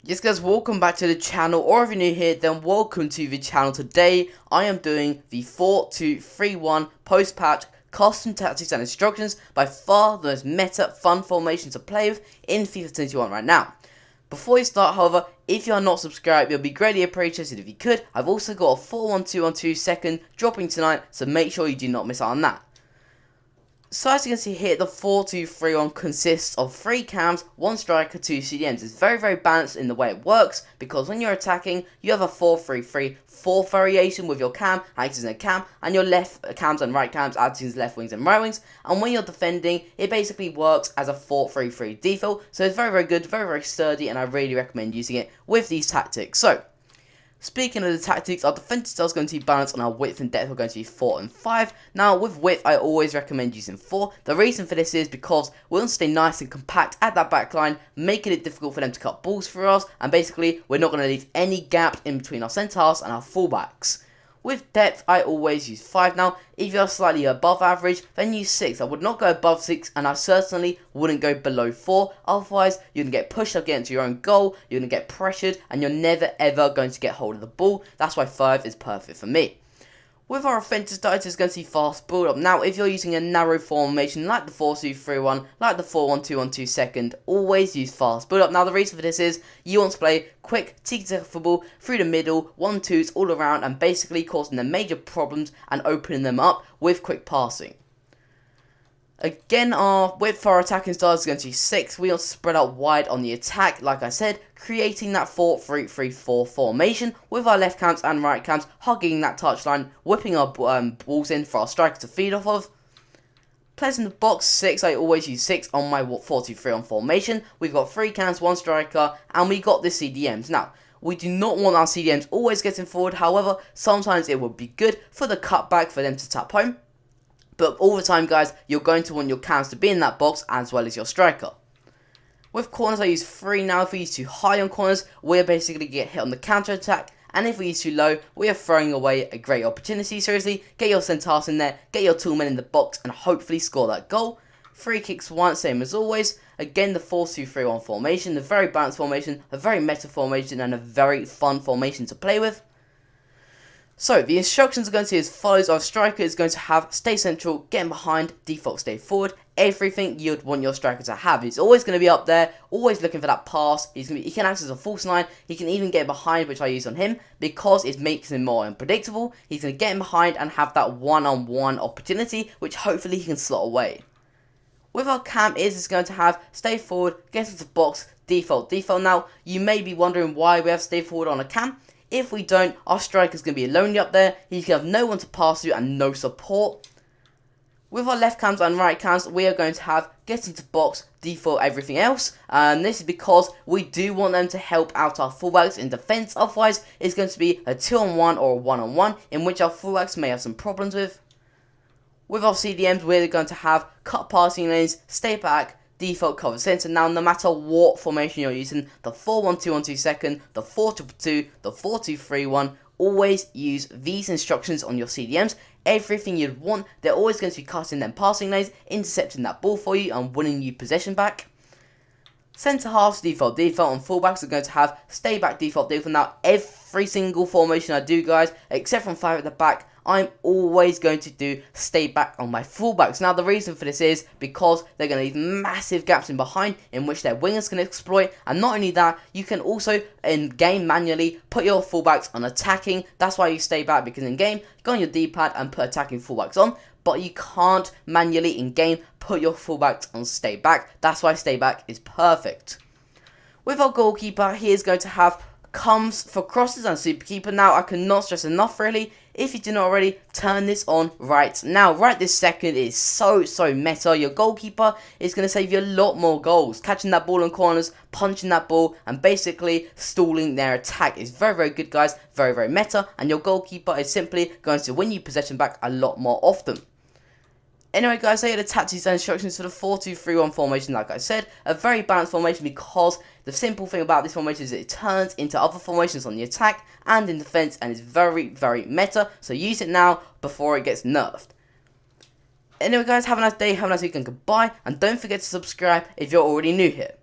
Yes guys, welcome back to the channel, or if you're new here, then welcome to the channel. Today, I am doing the 4-2-3-1 post-patch custom tactics and instructions, by far the most meta fun formation to play with in FIFA 21 right now. Before you start, however, if you are not subscribed, it would be greatly appreciated if you could. I've also got a 4-1-2-1-2 second dropping tonight, so make sure you do not miss out on that. So as you can see here, the 4-2-3-1 consists of 3 cams, 1 striker, 2 CDMs. It's very balanced in the way it works, because when you're attacking, you have a 4-3-3 fourth variation with your cam acting as a cam, and your left cams and right cams acting as left wings and right wings. And when you're defending, it basically works as a 4-3-3 default. So it's very good, very sturdy, and I really recommend using it with these tactics. So speaking of the tactics, our defensive style is going to be balanced, and our width and depth are going to be 4 and 5. Now, with width, I always recommend using 4. The reason for this is because we want to stay nice and compact at that back line, making it difficult for them to cut balls for us, and basically, we're not going to leave any gap in between our centre halves and our fullbacks. With depth, I always use 5. Now, if you're slightly above average, then use 6. I would not go above 6, and I certainly wouldn't go below 4. Otherwise, you're going to get pushed against your own goal, you're going to get pressured, and you're never ever going to get hold of the ball. That's why 5 is perfect for me. With our offensive style, it's going to be fast build up. Now, if you're using a narrow formation like the 4-2-3-1, like the 4-1-2-1-2 second, always use fast build up. Now, the reason for this is you want to play quick tiki-taka football through the middle, 1-2s all around, and basically causing them major problems and opening them up with quick passing. Again, our width for our attacking style is going to be 6. We want to spread out wide on the attack, like I said, creating that 4-3-3-4 formation with our left cams and right cams hugging that touchline, whipping our balls in for our striker to feed off of. Players in the box, 6. I always use 6 on my 4-2-3-1 formation. We've got 3 cams, 1 striker, and we got the CDMs. Now, we do not want our CDMs always getting forward. However, sometimes it would be good for the cutback for them to tap home. But all the time, guys, you're going to want your cams to be in that box as well as your striker. With corners, I use 3 now. If we use too high on corners, we're basically get hit on the counter attack. And if we use too low, we are throwing away a great opportunity. Seriously, get your centre in there, get your 2 men in the box, and hopefully score that goal. Free kicks once, same as always. Again, the 4-2-3-1 formation, a very balanced formation, a very meta formation, and a very fun formation to play with. So, the instructions are going to be as follows. Our striker is going to have stay central, get behind, default stay forward. Everything you'd want your striker to have. He's always going to be up there, always looking for that pass. He can act as a false 9. He can even get behind, which I use on him, because it makes him more unpredictable. He's going to get in behind and have that one-on-one opportunity, which hopefully he can slot away. With our cam is going to have stay forward, get into the box, default. Now, you may be wondering why we have stay forward on a cam. If we don't, our striker is going to be lonely up there. He's going to have no one to pass to and no support. With our left cams and right cams, we are going to have get into box, default, everything else. And this is because we do want them to help out our fullbacks in defense. Otherwise, it's going to be a 2-on-1 or a 1-on-1 in which our fullbacks may have some problems with. With our CDMs, we're going to have cut passing lanes, stay back, default cover center. Now, no matter what formation you're using, the 4-1-2-1-2 second, the 4-2-2, the 4-2-3-1, always use these instructions on your CDMs. Everything you'd want, they're always going to be cutting them passing lanes, intercepting that ball for you, and winning you possession back. Centre halves, default, and fullbacks are going to have stay back, default. Now, every single formation I do, guys, except from 5 at the back, I'm always going to do stay back on my fullbacks. Now, the reason for this is because they're going to leave massive gaps in behind in which their wingers can exploit. And not only that, you can also, in game manually, put your fullbacks on attacking. That's why you stay back, because in game, go on your D-pad and put attacking fullbacks on. But you can't manually, in game, put your fullbacks on stay back. That's why stay back is perfect. With our goalkeeper, he is going to have comes for crosses and super keeper. Now, I cannot stress enough, really, if you didn't already, turn this on right now. Right this second is so meta. Your goalkeeper is going to save you a lot more goals. Catching that ball in corners, punching that ball, and basically stalling their attack is very good, guys. Very meta, and your goalkeeper is simply going to win you possession back a lot more often. Anyway, guys, they are the tactics and instructions for the 4-2-3-1 formation. Like I said, a very balanced formation, because the simple thing about this formation is it turns into other formations on the attack and in defense, and is very meta. So use it now before it gets nerfed. Anyway, guys, have a nice day, have a nice weekend, goodbye, and don't forget to subscribe if you're already new here.